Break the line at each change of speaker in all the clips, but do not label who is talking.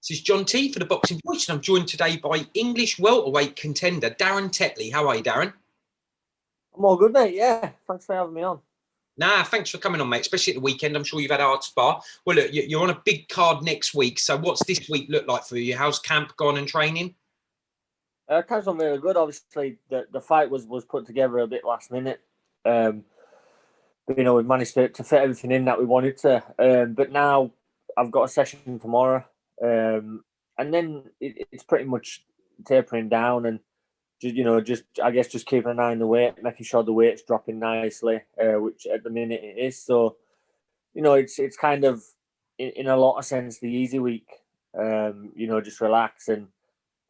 This is John T for the Boxing Voice, and I'm joined today by English welterweight contender Darren Tetley. How are you, Darren?
I'm all good, mate. Yeah, thanks for having me on.
Nah, thanks for coming on, mate, especially at the weekend. I'm sure you've had a hard spar. Well, look, you're on a big card next week, so what's this week look like for you? How's camp gone and training?
Camp's gone really good. Obviously, the fight was put together a bit last minute. But, you know, we've managed to fit everything in that we wanted to. But now I've got a session tomorrow, and then it's pretty much tapering down and just I guess just keeping an eye on the weight, making sure the weight's dropping nicely, which at the minute it is. So, you know, it's kind of in a lot of sense the easy week. Just relax and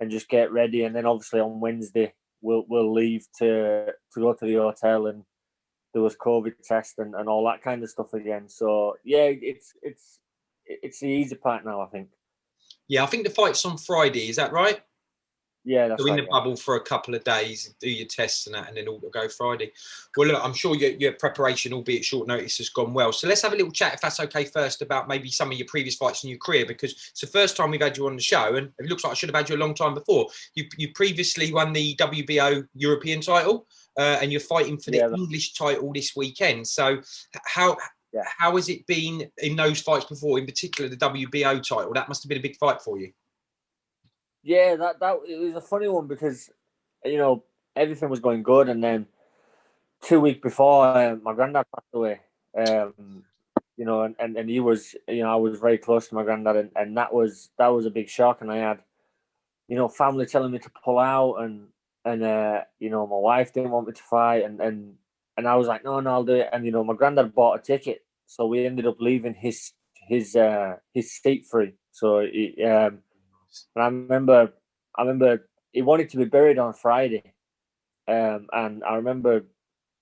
just get ready, and then obviously on Wednesday we'll leave to go to the hotel and do a COVID test and all that kind of stuff again. So yeah, it's the easy part now, I think.
Yeah, I think the fight's on Friday. Is that right?
Yeah, that's
so in
right,
the bubble for a couple of days, do your tests and that, and then all to go Friday. Well, look, I'm sure your preparation, albeit short notice, has gone well. So let's have a little chat, if that's okay, first about maybe some of your previous fights in your career, because it's the first time we've had you on the show, and it looks like I should have had you a long time before. You previously won the WBO European title, and you're fighting for the English title this weekend. So how has it been in those fights before, in particular the WBO title? That must have been a big fight for you.
Yeah, that it was a funny one because, you know, everything was going good, and then 2 weeks before my granddad passed away. You know, and he was, you know, I was very close to my granddad, and that was a big shock, and I had, you know, family telling me to pull out, and you know, my wife didn't want me to fight, and I was like, no, I'll do it, and you know, my granddad bought a ticket, so we ended up leaving his seat free, so he, and I remember he wanted to be buried on Friday, and I remember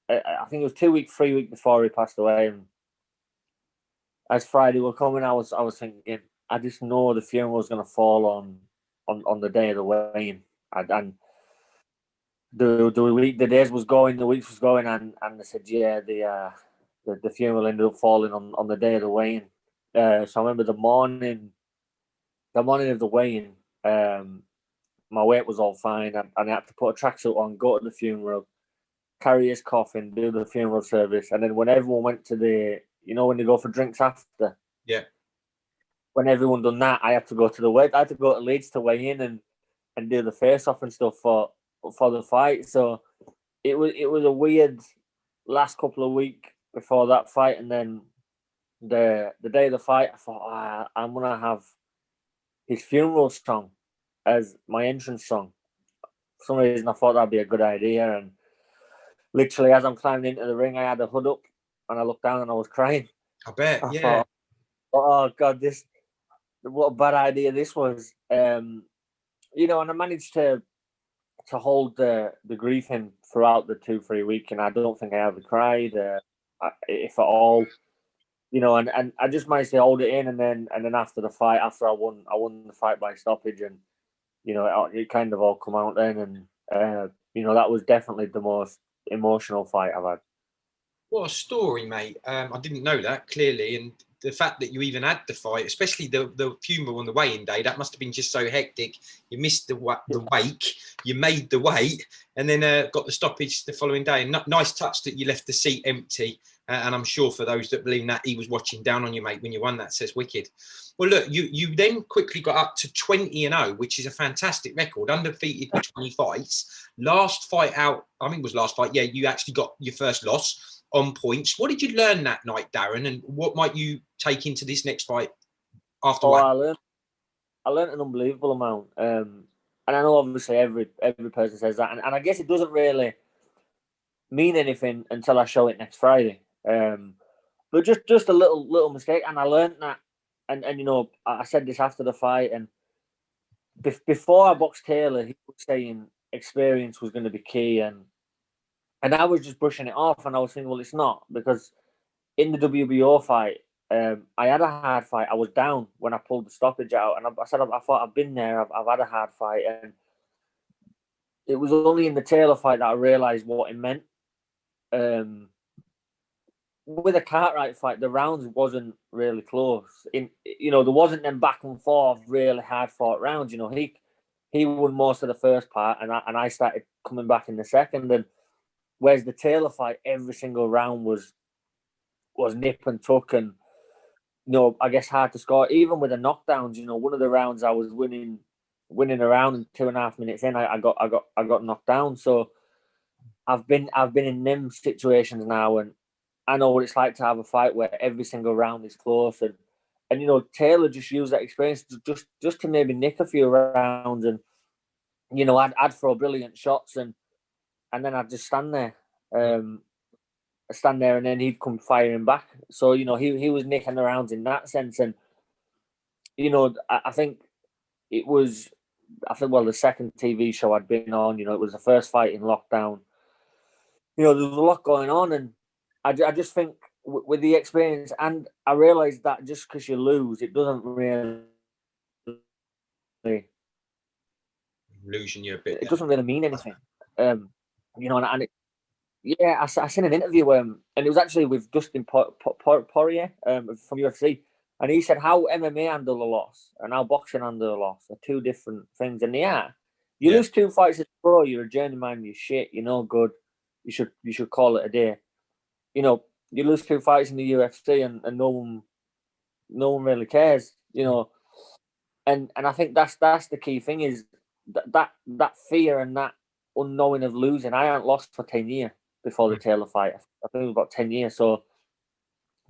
I think it was 2 weeks, 3 weeks before he passed away, and as Friday were coming, I was thinking, I just know the funeral was going to fall on the day of the weigh-in, and the days was going, the weeks was going, and they said, yeah, the funeral ended up falling on the day of the weigh-in. So I remember the morning of the weigh-in, my weight was all fine, and I had to put a tracksuit on, go to the funeral, carry his coffin, do the funeral service, and then when everyone went to the, you know, when they go for drinks after, when everyone done that, I had to go to Leeds to weigh in and do the face off and stuff for the fight. So it was a weird last couple of weeks before that fight, and then the day of the fight, I thought, I'm gonna have his funeral song as my entrance song. For some reason, I thought that'd be a good idea, and literally as I'm climbing into the ring, I had a hood up, and I looked down and I was crying.
I bet,
I thought, oh God, what a bad idea this was. You know, and I managed to hold the grief in throughout the 2-3 weeks, and I don't think I ever cried, if at all. You know, and I just managed to hold it in, and then after the fight, after I won the fight by stoppage, and you know, it kind of all come out then, and you know, that was definitely the most emotional fight I've had.
What a story, mate. I didn't know that, clearly, and the fact that you even had the fight, especially the funeral on the weigh-in day, that must have been just so hectic. You missed the wake, you made the weight, and then got the stoppage the following day. And nice touch that you left the seat empty. And I'm sure for those that believe that, he was watching down on you, mate, when you won that. Says wicked. Well, look, you then quickly got up to 20-0, which is a fantastic record, undefeated with 20 fights. Last fight out, I think it was last fight. Yeah, you actually got your first loss on points. What did you learn that night, Darren, and what might you take into this next fight after?
I learned an unbelievable amount, and I know obviously every person says that, and I guess it doesn't really mean anything until I show it next Friday. But just a little mistake, and I learned that, and you know, I said this after the fight, and before I boxed Taylor, he was saying experience was going to be key, and I was just brushing it off, and I was thinking, well, it's not, because in the WBO fight, I had a hard fight. I was down when I pulled the stoppage out, and I said, I thought I've been there. I've had a hard fight, and it was only in the Taylor fight that I realised what it meant. with a Cartwright fight, the rounds wasn't really close. There wasn't them back and forth, really hard fought rounds. He won most of the first part, and I started coming back in the second. And whereas the Taylor fight, every single round was nip and tuck, and I guess hard to score. Even with the knockdowns, one of the rounds I was winning around, and 2.5 minutes in, I got knocked down. So I've been in them situations now, and I know what it's like to have a fight where every single round is close, and Taylor just used that experience just to maybe nick a few rounds, and I'd throw brilliant shots, and then I'd just stand there, and then he'd come firing back. So he was nicking the rounds in that sense, and I think it was. The second TV show I'd been on, it was the first fight in lockdown. There was a lot going on, and I just think with the experience, and I realised that just because you lose, it doesn't really
losing you a bit.
It doesn't really mean anything, and I seen an interview, and it was actually with Dustin Poirier from UFC, and he said how MMA handle a loss and how boxing handle a loss are two different things, and they are. You lose 2 fights as a pro, you're a journeyman, you're shit, you're no good. You should call it a day. You lose 2 fights in the UFC, and no one really cares. And I think that's the key thing, is that fear and that unknowing of losing. I hadn't lost for 10 years before the Taylor fight. I think it was about 10 years. So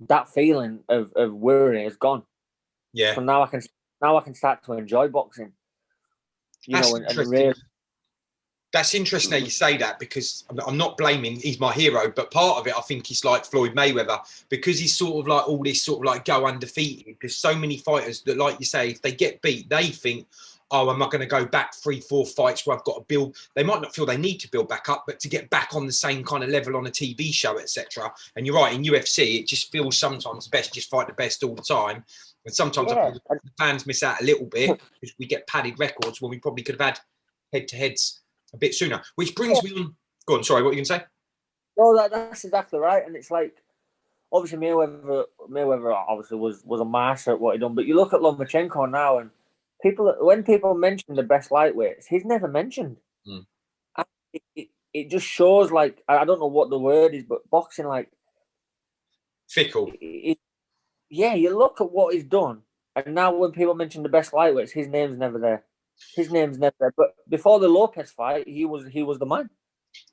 that feeling of worry is gone.
Yeah.
So now I can start to enjoy boxing.
That's interesting that you say that, because I'm not blaming, he's my hero, but part of it, I think he's like Floyd Mayweather, because he's sort of like all this sort of like go undefeated. There's so many fighters that, like you say, if they get beat, they think, oh, am I going to go back 3-4 fights where I've got to build? They might not feel they need to build back up, but to get back on the same kind of level on a TV show, etc. And you're right, in UFC, it just feels sometimes best just fight the best all the time. And sometimes I feel the fans miss out a little bit, because we get padded records when we probably could have had head-to-heads a bit sooner. Which brings me on. Go on, sorry, what were you going to say?
No, that's exactly right. And it's like, obviously Mayweather obviously was a master at what he done. But you look at Lomachenko now, and when people mention the best lightweights, he's never mentioned. It just shows, like, I don't know what the word is, but boxing, like,
fickle.
You look at what he's done, and now when people mention the best lightweights, his name's never there. But before the Lopez fight, he was the man.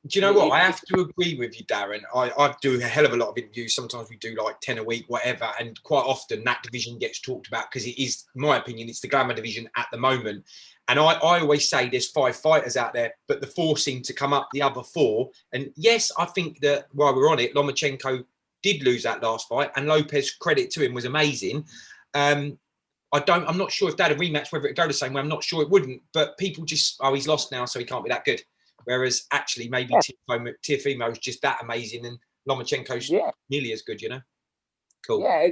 Do you know what? I have to agree with you, Darren. I do a hell of a lot of interviews. Sometimes we do like 10 a week, whatever. And quite often that division gets talked about, because it is, in my opinion, it's the glamour division at the moment. And I always say there's 5 fighters out there, but the 4 seem to come up the other 4. And yes, I think that while we're on it, Lomachenko did lose that last fight, and Lopez, credit to him, was amazing. I'm not sure if they had a rematch, whether it'd go the same way. I'm not sure it wouldn't, but people just, he's lost now, so he can't be that good. Whereas actually maybe Teofimo is just that amazing, and Lomachenko's nearly as good, Cool.
Yeah,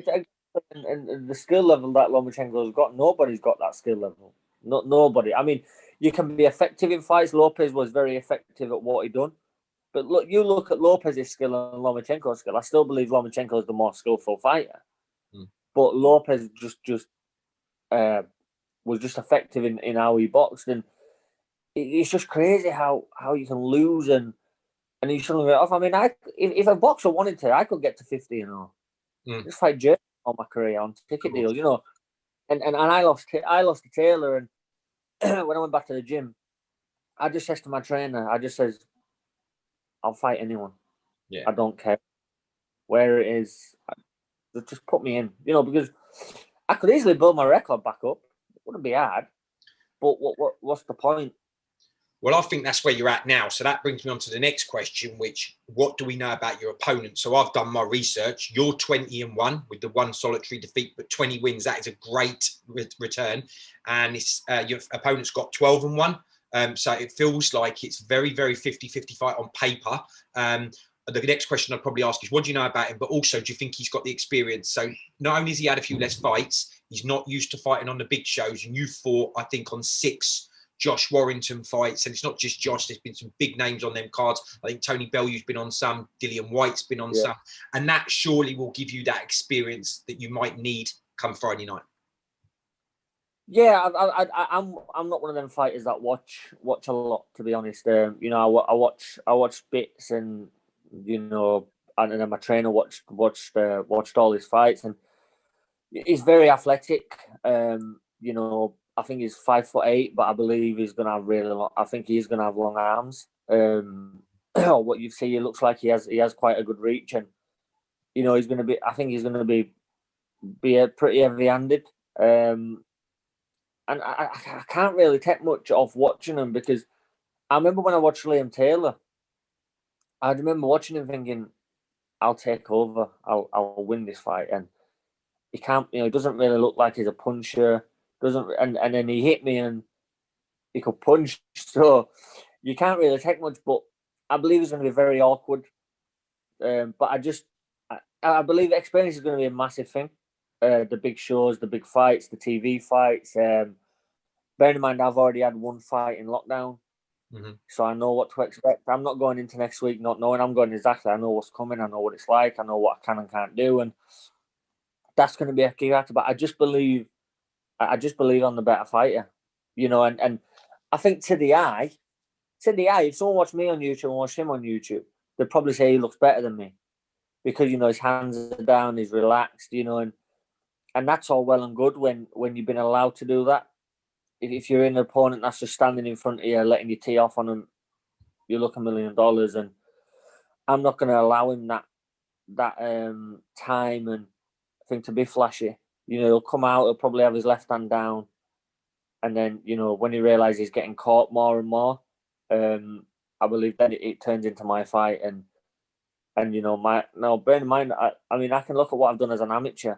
and the skill level that Lomachenko's got, nobody's got that skill level. Nobody. I mean, you can be effective in fights. Lopez was very effective at what he done. But look at Lopez's skill and Lomachenko's skill. I still believe Lomachenko is the more skillful fighter. But Lopez was just effective in how he boxed, and it's just crazy how you can lose and you shouldn't get off. I mean, if a boxer wanted to, I could get to 50-0. Just fight Jerry on my career on ticket deals, And I lost to Taylor, and when I went back to the gym, I just says to my trainer, I just says, I'll fight anyone. Yeah. I don't care where it is. Just put me in, because I could easily build my record back up. It wouldn't be hard. But what's the point?
Well, I think that's where you're at now. So that brings me on to the next question, which, what do we know about your opponent? So I've done my research. You're 20-1 with the 1 solitary defeat, but 20 wins. That is a great return. And it's your opponent's got 12-1. So it feels like it's very, very 50-50 fight on paper. The next question I'd probably ask is, what do you know about him? But also, do you think he's got the experience? So not only has he had a few less fights, he's not used to fighting on the big shows. And you fought, I think, on 6 Josh Warrington fights, and it's not just Josh. There's been some big names on them cards. I think Tony Bellew's been on some, Dillian White's been on some, and that surely will give you that experience that you might need come Friday night.
Yeah, I'm not one of them fighters that watch a lot, to be honest. You know, I watch bits, and you know, and then my trainer watched all his fights, and he's very athletic. You know, I think he's 5'8", but I believe he's gonna have really long. I think he's gonna have long arms. What you see, it looks like he has quite a good reach, and you know, he's gonna be. I think he's gonna be pretty heavy-handed. And I can't really take much off watching him, because I remember when I watched Liam Taylor, I remember watching him thinking, I'll take over, I'll win this fight. And he can't, you know, he doesn't really look like he's a puncher, and then he hit me and he could punch. So you can't really take much, but I believe it's going to be very awkward. But I believe experience is going to be a massive thing. The big shows, the big fights, the TV fights. Bearing in mind, I've already had one fight in lockdown, so I know what to expect. I'm not going into next week not knowing. I'm going exactly. I know what's coming. I know what it's like. I know what I can and can't do, and that's going to be a key factor. But I just believe on the better fighter, you know. And I think to the eye, if someone watched me on YouTube and watched him on YouTube, they'd probably say he looks better than me, because you know his hands are down, he's relaxed, you know, and that's all well and good when you've been allowed to do that. If you're an opponent that's just standing in front of you, letting you tee off on them, you look $1 million, and I'm not going to allow him that time and thing to be flashy. You know, he'll come out, he'll probably have his left hand down, and then you know when he realizes he's getting caught more and more, I believe then it turns into my fight, and you know bear in mind, I mean I can look at what I've done as an amateur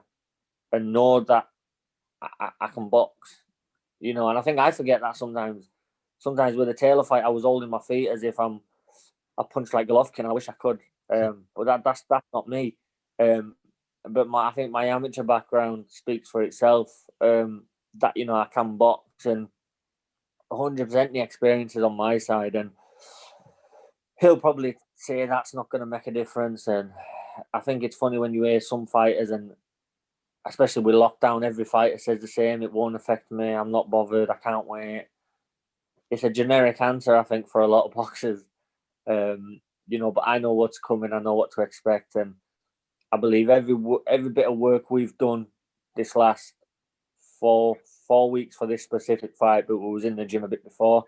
and know that I can box. You know, and I think I forget that sometimes. Sometimes with a Taylor fight, I was holding my feet as if I punch like Golovkin. I wish I could, but that's not me. But I think my amateur background speaks for itself. That you know I can box, and 100% the experience is on my side, and he'll probably say that's not going to make a difference. And I think it's funny when you hear some fighters, and especially with lockdown, every fighter says the same. It won't affect me. I'm not bothered. I can't wait. It's a generic answer, I think, for a lot of boxers. You know, but I know what's coming. I know what to expect, and I believe every bit of work we've done this last four weeks for this specific fight, but we was in the gym a bit before.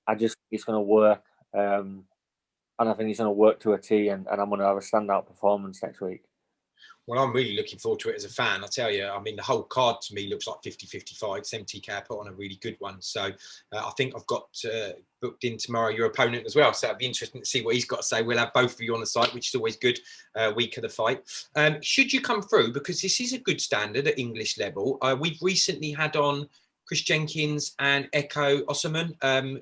I just think it's going to work, and I think it's going to work to a T, and I'm going to have a standout performance next week.
Well, I'm really looking forward to it as a fan. I tell you, I mean, the whole card to me looks like 50-50 fights. MTK put on a really good one. So I think I've got booked in tomorrow your opponent as well. So it'll be interesting to see what he's got to say. We'll have both of you on the site, which is always good, week of the fight. Should you come through, because this is a good standard at English level. We've recently had on Chris Jenkins and Echo Osserman.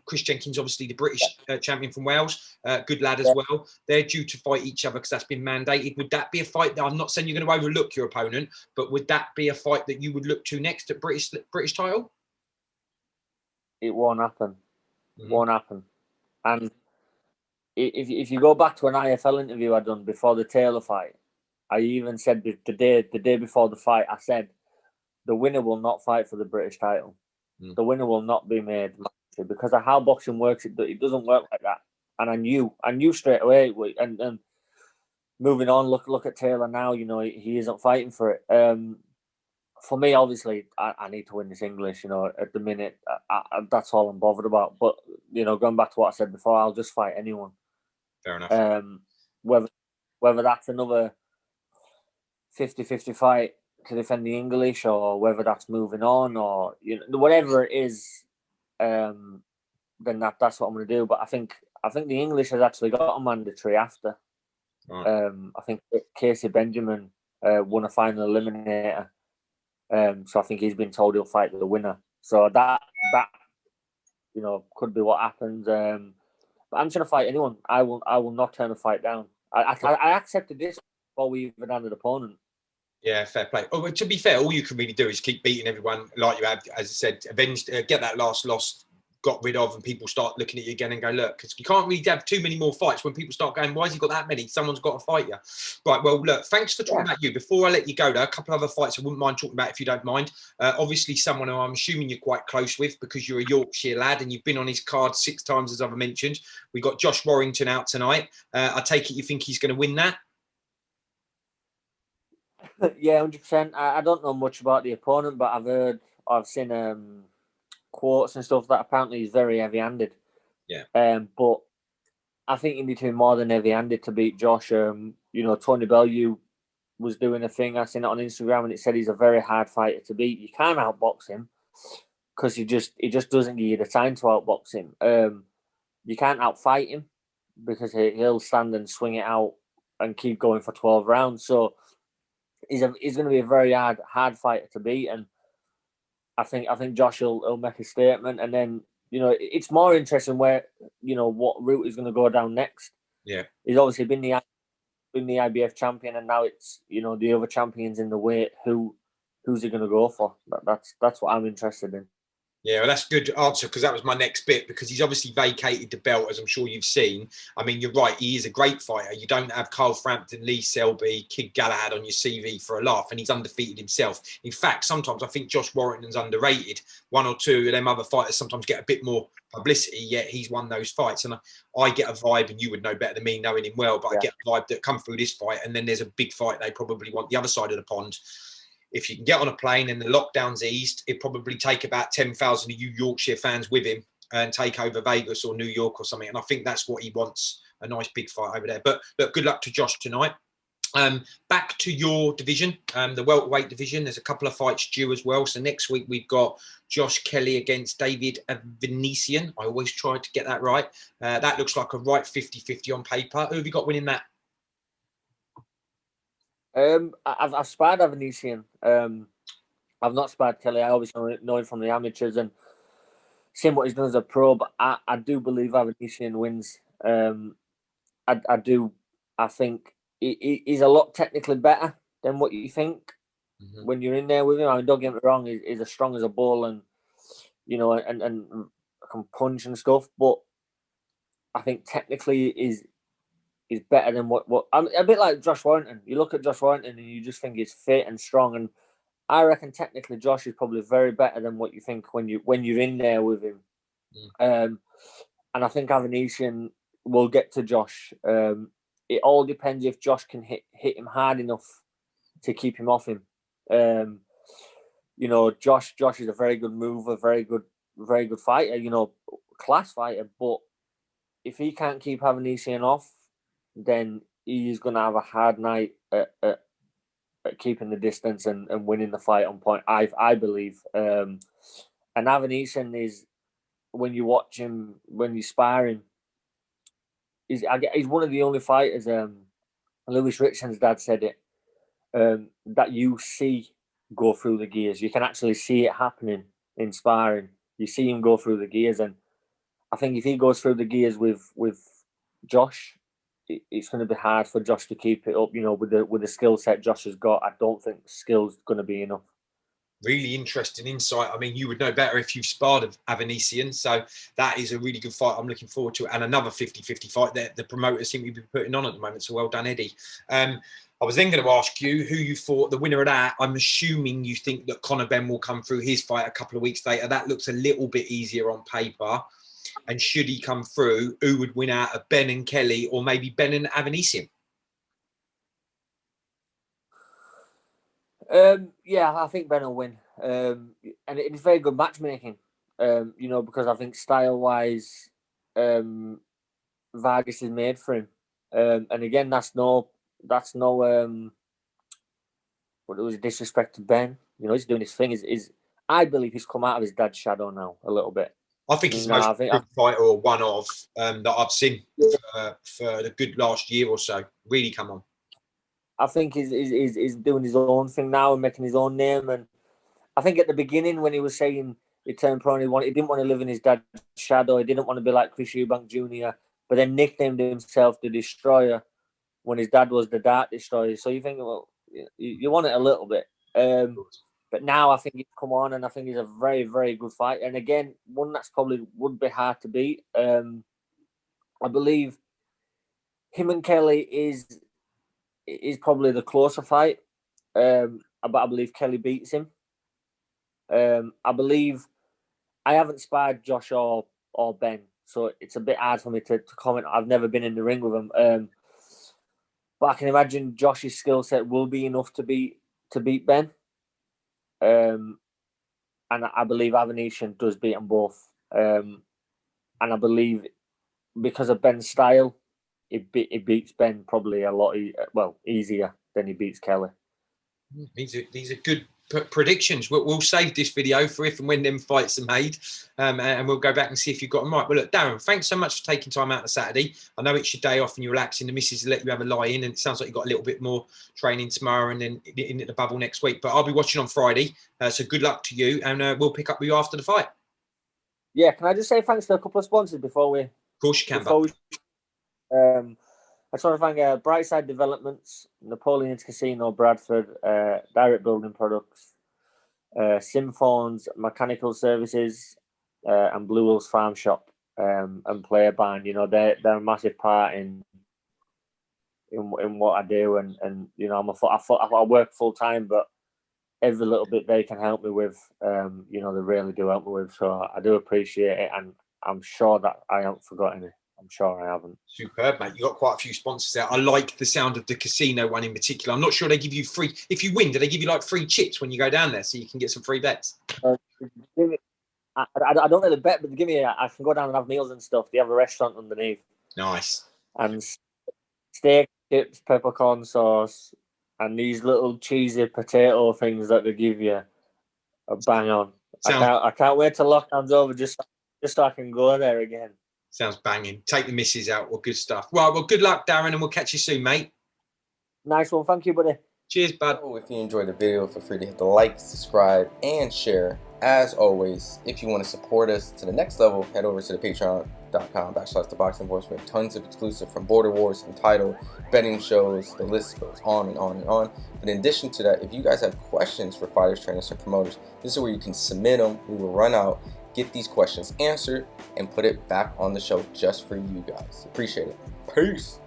Chris Jenkins, obviously the British champion from Wales, good lad as well. They're due to fight each other because that's been mandated. Would that be a fight that, I'm not saying you're going to overlook your opponent, but would that be a fight that you would look to next at British title?
It won't happen. Won't happen. And if you go back to an IFL interview I done before the Taylor fight, I even said the day before the fight, I said, the winner will not fight for the British title. The winner will not be made, because of how boxing works. It doesn't work like that. And I knew straight away. And moving on, look at Taylor now. You know he isn't fighting for it. For me, obviously, I need to win this English. You know, at the minute, that's all I'm bothered about. But you know, going back to what I said before, I'll just fight anyone.
Fair enough.
Whether that's another 50-50 fight to defend the English, or whether that's moving on, or you know, whatever it is, then that's what I'm going to do. But I think the English has actually got a mandatory after. Right. I think Casey Benjamin won a final eliminator, so I think he's been told he'll fight the winner. So that you know could be what happens. But I'm trying to fight anyone. I will not turn a fight down. I accepted this before we even had an opponent.
Yeah, fair play. Oh, to be fair, all you can really do is keep beating everyone like you have, as I said, avenge, get that last loss got rid of and people start looking at you again and go, look, because you can't really have too many more fights when people start going, why has he got that many? Someone's got to fight you. Right, well, look, thanks for talking about you. Before I let you go, there are a couple of other fights I wouldn't mind talking about if you don't mind. Obviously, someone who I'm assuming you're quite close with because you're a Yorkshire lad and you've been on his card 6 times, as I've mentioned. We got Josh Warrington out tonight. I take it you think he's going to win that?
Yeah, 100%. I don't know much about the opponent, but I've seen quotes and stuff that apparently he's very heavy-handed.
Yeah.
But I think you need to be more than heavy-handed to beat Josh. Tony Bellew was doing a thing. I seen it on Instagram, and it said he's a very hard fighter to beat. You can't outbox him because he just doesn't give you the time to outbox him. You can't outfight him because he'll stand and swing it out and keep going for 12 rounds. So he's going to be a very hard fighter to beat, and I think Josh will make a statement, and then it's more interesting where what route he's going to go down next.
Yeah,
he's obviously been the IBF champion, and now it's the other champions in the weight. Who's he going to go for? That's what I'm interested in.
Yeah, well, that's a good answer because that was my next bit because he's obviously vacated the belt, as I'm sure you've seen. I mean, you're right. He is a great fighter. You don't have Carl Frampton, Lee Selby, Kid Galahad on your CV for a laugh, and he's undefeated himself. In fact, sometimes I think Josh Warrington's underrated. 1 or 2 of them other fighters sometimes get a bit more publicity, yet he's won those fights. And I get a vibe, and you would know better than me knowing him well, but I get a vibe that come through this fight, and then there's a big fight they probably want the other side of the pond. If you can get on a plane and the lockdown's eased, it'd probably take about 10,000 of you Yorkshire fans with him and take over Vegas or New York or something. And I think that's what he wants, a nice big fight over there. But look, good luck to Josh tonight. Back to your division, the welterweight division. There's a couple of fights due as well. So next week we've got Josh Kelly against David Venetian. I always try to get that right. That looks like a right 50-50 on paper. Who have you got winning that?
I've sparred Venetian. I've not sparred Kelly. I obviously know him from the amateurs and seen what he's done as a pro, but I do believe Venetian wins. I do. I think he's a lot technically better than what you think when you're in there with him. I mean, don't get me wrong, he's as strong as a bull and and can punch and stuff, but I think technically is better than what I'm a bit like Josh Warrington. You look at Josh Warrington and you just think he's fit and strong, and I reckon technically Josh is probably very better than what you think when you're in there with him. And I think Venetian will get to Josh. It all depends if Josh can hit him hard enough to keep him off him. Josh is a very good mover, very good fighter. Class fighter, but if he can't keep Venetian off, then he's going to have a hard night at keeping the distance and winning the fight on point, I believe. And Venetian is, when you watch him, when you spar him, he's one of the only fighters, Lewis Richardson's dad said it, that you see go through the gears. You can actually see it happening in sparring. You see him go through the gears, and I think if he goes through the gears with Josh, it's going to be hard for Josh to keep it up. With the skill set Josh has got, I don't think skill's going to be enough.
Really interesting insight. I mean, you would know better if you've sparred Venetian, so that is a really good fight. I'm looking forward to it, and another 50-50 fight that the promoters seem to be putting on at the moment. So well done, Eddie. I was then going to ask you who you thought the winner of that. I'm assuming you think that Conor Benn will come through his fight a couple of weeks later. That looks a little bit easier on paper. And should he come through, who would win out of Ben and Kelly, or maybe Ben and Venetian?
I think Ben will win. And it's very good matchmaking. Because I think style-wise, Vargas is made for him. And again, that's no what was disrespect to Ben. He's doing his thing. I believe he's come out of his dad's shadow now a little bit.
I think he's the most good fighter, or one of that I've seen for the good last year or so. Really come on.
I think he's doing his own thing now and making his own name. And I think at the beginning when he was saying he turned pro, he didn't want to live in his dad's shadow. He didn't want to be like Chris Eubank Jr. But then nicknamed himself the Destroyer when his dad was the Dark Destroyer. So you think, well, you want it a little bit. But now I think he's come on, and I think he's a very, very good fighter. And again, one that's probably would be hard to beat. I believe him and Kelly is probably the closer fight. But I believe Kelly beats him. I believe I haven't sparred Josh or Ben, so it's a bit hard for me to comment. I've never been in the ring with him. But I can imagine Josh's skill set will be enough to beat Ben. And I believe Avanesyan does beat them both. And I believe because of Ben's style, it beats Ben probably a lot easier than he beats Kelly.
These are good predictions. We'll save this video for if and when them fights are made, and we'll go back and see if you've got them right. Well, look, Darren, thanks so much for taking time out on Saturday. I know it's your day off and you're relaxing. The missus will let you have a lie in, and it sounds like you've got a little bit more training tomorrow and then into the bubble next week. But I'll be watching on Friday, so good luck to you, and we'll pick up with you after the fight.
Yeah, can I just say thanks to a couple of sponsors before we?
Of course you can.
I just want to thank Brightside Developments, Napoleon's Casino, Bradford, Direct Building Products, Simphones Mechanical Services, and Blue Hills Farm Shop, and Player Band. You know, they're a massive part in what I do, and you know, I work full time, but every little bit they can help me with, you know, they really do help me with. So I do appreciate it, and I'm sure that I haven't forgotten it. I'm sure I haven't.
Superb, mate. You got quite a few sponsors there. I like the sound of the casino one in particular. I'm not sure they give you free. If you win, do they give you like free chips when you go down there so you can get some free bets?
I don't really bet, but give me. I can go down and have meals and stuff. They have a restaurant underneath.
Nice.
And steak, chips, peppercorn sauce, and these little cheesy potato things that they give you. A bang on. I can't wait till lockdown's over just so I can go there again.
Sounds banging. Take the missus out. Well, good stuff. Well, good luck, Darren, and we'll catch you soon, mate.
Nice one. Thank you, buddy.
Cheers, bud.
If you enjoyed the video, feel free to hit the like, subscribe, and share. As always, if you want to support us to the next level, head over to the patreon.com/ThaBoxingVoice. We have tons of exclusive from Border Wars, Entitled, betting shows. The list goes on and on and on. But in addition to that, if you guys have questions for fighters, trainers, and promoters, this is where you can submit them. We will run out, get these questions answered, and put it back on the show just for you guys. Appreciate it. Peace.